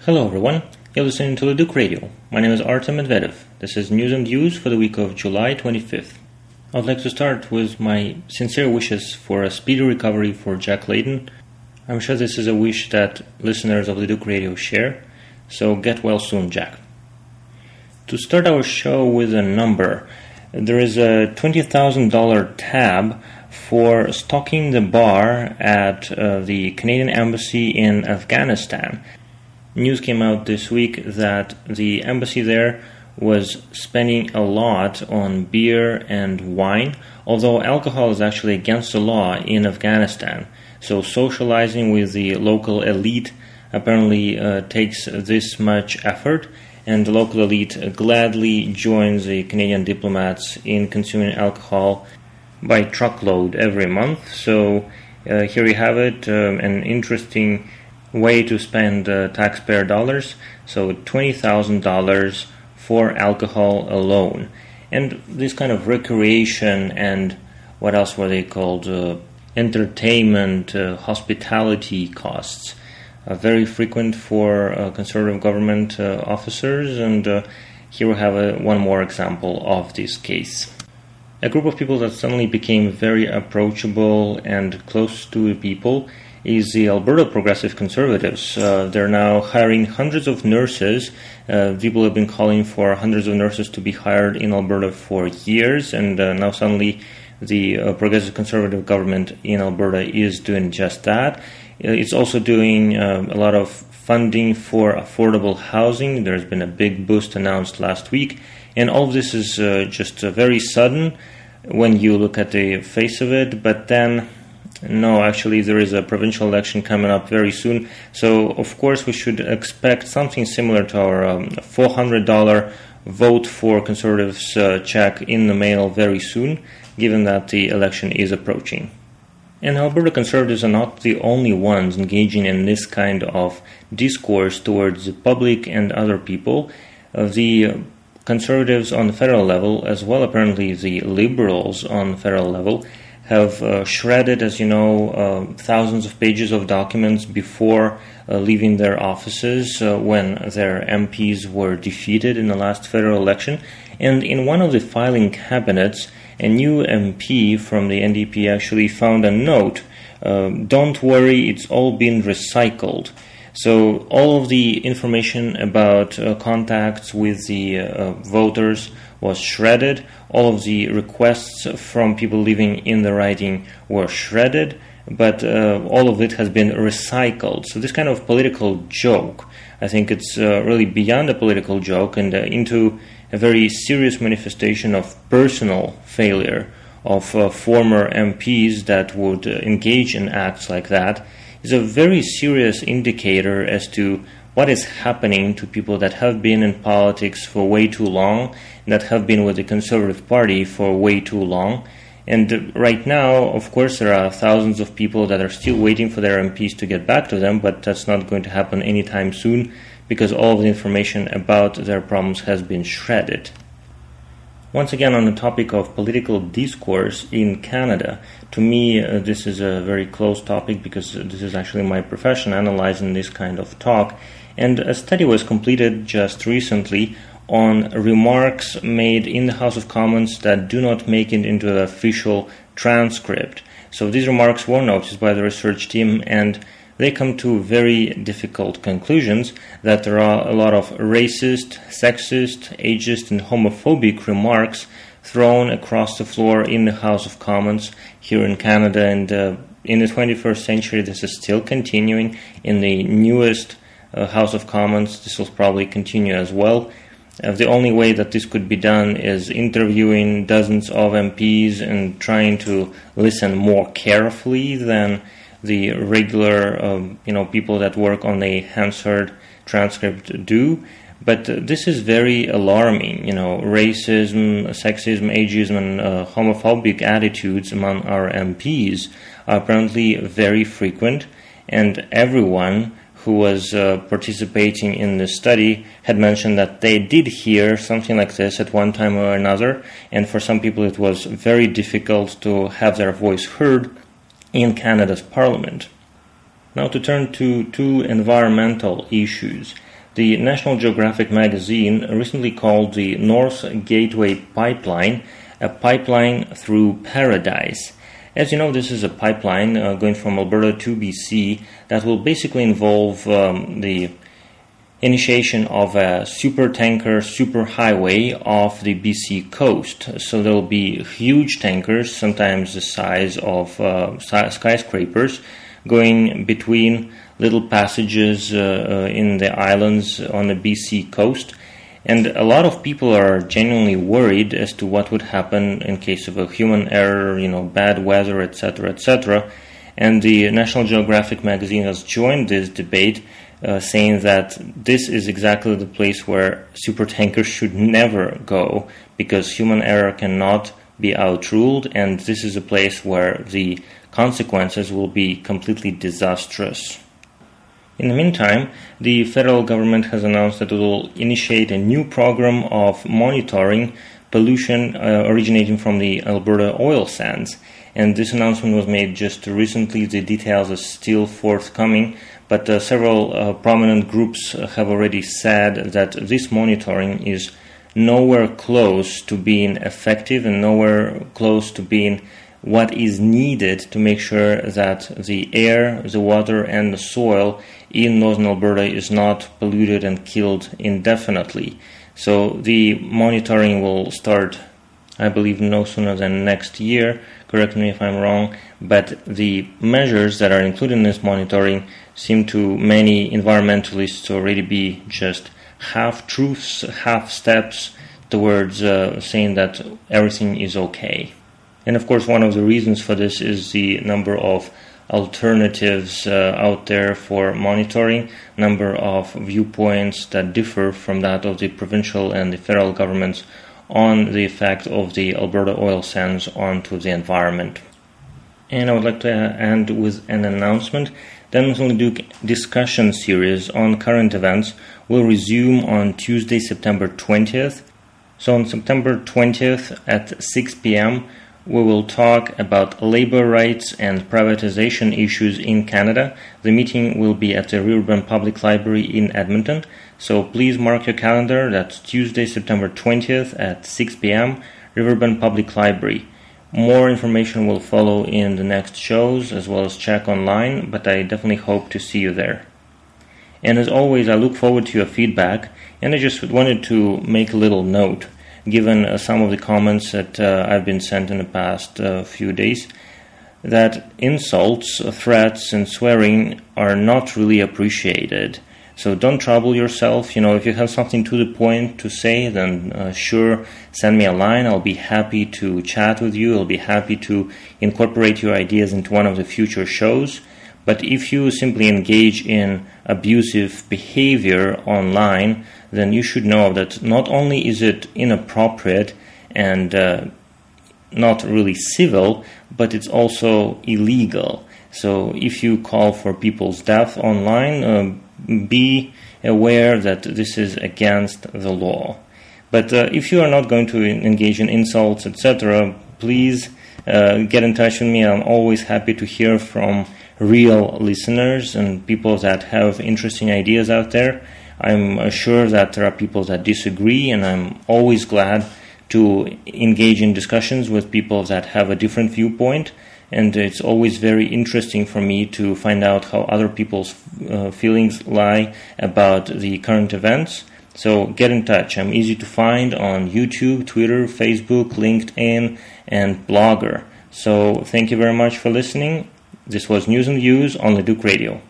Hello everyone, you're listening to Leduc Radio. My name is Artem Medvedev. This is News and Views for the week of July 25th. I would like to start with my sincere wishes for a speedy recovery for Jack Layden. I'm sure this is a wish that listeners of Leduc Radio share, so get well soon, Jack. To start our show with a number, there is a $20,000 tab for stalking the bar at the Canadian Embassy in Afghanistan. News came out this week that the embassy there was spending a lot on beer and wine, although alcohol is actually against the law in Afghanistan. So socializing with the local elite apparently takes this much effort, and the local elite gladly joins the Canadian diplomats in consuming alcohol by truckload every month. So here you have it, an interesting way to spend taxpayer dollars. So $20,000 for alcohol alone. And this kind of recreation and what else were they called? Entertainment, hospitality costs are very frequent for conservative government officers. And here we have one more example of this case. A group of people that suddenly became very approachable and close to people is the Alberta Progressive Conservatives. They're now hiring hundreds of nurses. People have been calling for hundreds of nurses to be hired in Alberta for years, and now suddenly the Progressive Conservative government in Alberta is doing just that. It's also doing a lot of funding for affordable housing. There's been a big boost announced last week, and all of this is just very sudden when you look at the face of it, but then no, actually there is a provincial election coming up very soon, so of course we should expect something similar to our $400 vote for Conservatives check in the mail very soon, given that the election is approaching. And Alberta Conservatives are not the only ones engaging in this kind of discourse towards the public and other people. The Conservatives on the federal level, as well apparently the Liberals on the federal level, have shredded, as you know, thousands of pages of documents before leaving their offices when their MPs were defeated in the last federal election. And in one of the filing cabinets, a new MP from the NDP actually found a note, "Don't worry, it's all been recycled." So all of the information about contacts with the voters was shredded. All of the requests from people living in the riding were shredded, but all of it has been recycled. So this kind of political joke, I think it's really beyond a political joke and into a very serious manifestation of personal failure of former MPs that would engage in acts like that, is a very serious indicator as to what is happening to people that have been in politics for way too long, that have been with the Conservative Party for way too long. And right now, of course, there are thousands of people that are still waiting for their MPs to get back to them, but that's not going to happen anytime soon because all of the information about their problems has been shredded. Once again, on the topic of political discourse in Canada, to me this is a very close topic because this is actually my profession, analyzing this kind of talk. And a study was completed just recently on remarks made in the House of Commons that do not make it into the official transcript. So these remarks were noticed by the research team, and they come to very difficult conclusions that there are a lot of racist, sexist, ageist, and homophobic remarks thrown across the floor in the House of Commons here in Canada. And in the 21st century, this is still continuing. In the newest House of Commons, this will probably continue as well. The only way that this could be done is interviewing dozens of MPs and trying to listen more carefully than the regular people that work on the Hansard transcript do. But this is very alarming. Racism, sexism, ageism, and homophobic attitudes among our MPs are apparently very frequent, and everyone who was participating in this study had mentioned that they did hear something like this at one time or another, and for some people it was very difficult to have their voice heard in Canada's Parliament. Now to turn to two environmental issues. The National Geographic magazine recently called the North Gateway Pipeline a pipeline through paradise. As you know, this is a pipeline going from Alberta to BC that will basically involve the initiation of a super-tanker superhighway off the BC coast. So there will be huge tankers, sometimes the size of skyscrapers, going between little passages in the islands on the BC coast. And a lot of people are genuinely worried as to what would happen in case of a human error, bad weather, etc., etc. And the National Geographic magazine has joined this debate, saying that this is exactly the place where supertankers should never go, because human error cannot be outruled, and this is a place where the consequences will be completely disastrous. In the meantime, the federal government has announced that it will initiate a new program of monitoring pollution originating from the Alberta oil sands. And this announcement was made just recently. The details are still forthcoming, but several prominent groups have already said that this monitoring is nowhere close to being effective and nowhere close to being what is needed to make sure that the air, the water, and the soil in northern Alberta is not polluted and killed indefinitely. So the monitoring will start, I believe, no sooner than next year. Correct me if I'm wrong, but the measures that are included in this monitoring seem to many environmentalists to already be just half-truths, half-steps towards saying that everything is okay. And of course, one of the reasons for this is the number of alternatives out there for monitoring, number of viewpoints that differ from that of the provincial and the federal governments on the effect of the Alberta oil sands onto the environment. And I would like to end with an announcement. The Newsroom Duke discussion series on current events will resume on Tuesday, September 20th. So on September 20th at 6 p.m., we will talk about labor rights and privatization issues in Canada. The meeting will be at the Riverbend Public Library in Edmonton. So please mark your calendar. That's Tuesday, September 20th at 6 p.m., Riverbend Public Library. More information will follow in the next shows, as well as check online, but I definitely hope to see you there. And as always, I look forward to your feedback, and I just wanted to make a little note. Given some of the comments that I've been sent in the past few days, that insults, threats, and swearing are not really appreciated. So don't trouble yourself. If you have something to the point to say, then sure, send me a line. I'll be happy to chat with you. I'll be happy to incorporate your ideas into one of the future shows. But if you simply engage in abusive behavior online, then you should know that not only is it inappropriate and not really civil, but it's also illegal. So if you call for people's death online, be aware that this is against the law. But if you are not going to engage in insults, etc., please get in touch with me. I'm always happy to hear from real listeners and people that have interesting ideas out there. I'm sure that there are people that disagree, and I'm always glad to engage in discussions with people that have a different viewpoint. And it's always very interesting for me to find out how other people's feelings lie about the current events. So get in touch. I'm easy to find on YouTube, Twitter, Facebook, LinkedIn, and Blogger. So thank you very much for listening. This was News and Views on Leduc Radio.